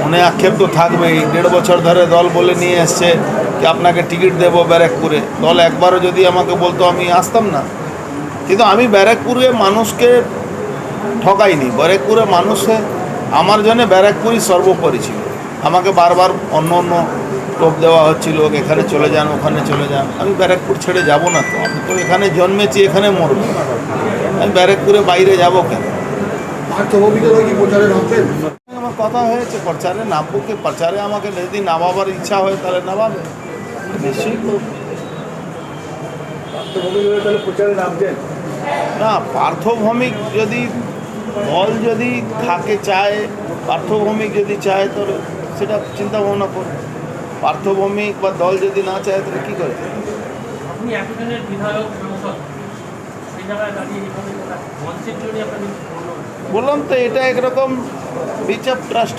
মনে আক্ষেপ তো থাকবেই। 1.5 বছর ধরে দল বলে নিয়ে এসছে কি আপনাকে টিকিট দেবো ব্যারাকপুরে। দল একবারও যদি আমাকে বলতো আমি আসতাম না। কিন্তু আমি ব্যারাকপুরে মানুষকে ঠকাইনি। ব্যারাকপুরে মানুষে আমার জন্য ব্যারাকপুরই সর্বোপরি ছিল। আমাকে বারবার অন্য অন্য টোপ দেওয়া হচ্ছিল, এখানে চলে যান ওখানে চলে যান। আমি ব্যারাকপুর ছেড়ে যাব না তো, আমি তো এখানে জন্মেছি, এখানে মরব। আমি ব্যারাকপুরে বাইরে যাব কেন? আমার কথা হয়েছে প্রচারে নামবো, কি প্রচারে আমাকে যদি নামাবার ইচ্ছা হয় তাহলে নামাবে, নিশ্চয়ই করব। না, পার্থভৌমিক যদি দল যদি থাকে চায়, পার্থভৌমিক যদি চায় তাহলে সেটা চিন্তা ভাবনা করবে। পার্থভৌমিক বা দল যদি না চায় তাহলে কী করে? আপনি এতদিনের বিধায়ক সাংসদ, সেই জায়গায় দাঁড়িয়ে মঞ্চের জন্য আপনাদের বললাম তো এটা একরকম বিচ অফ ট্রাস্ট।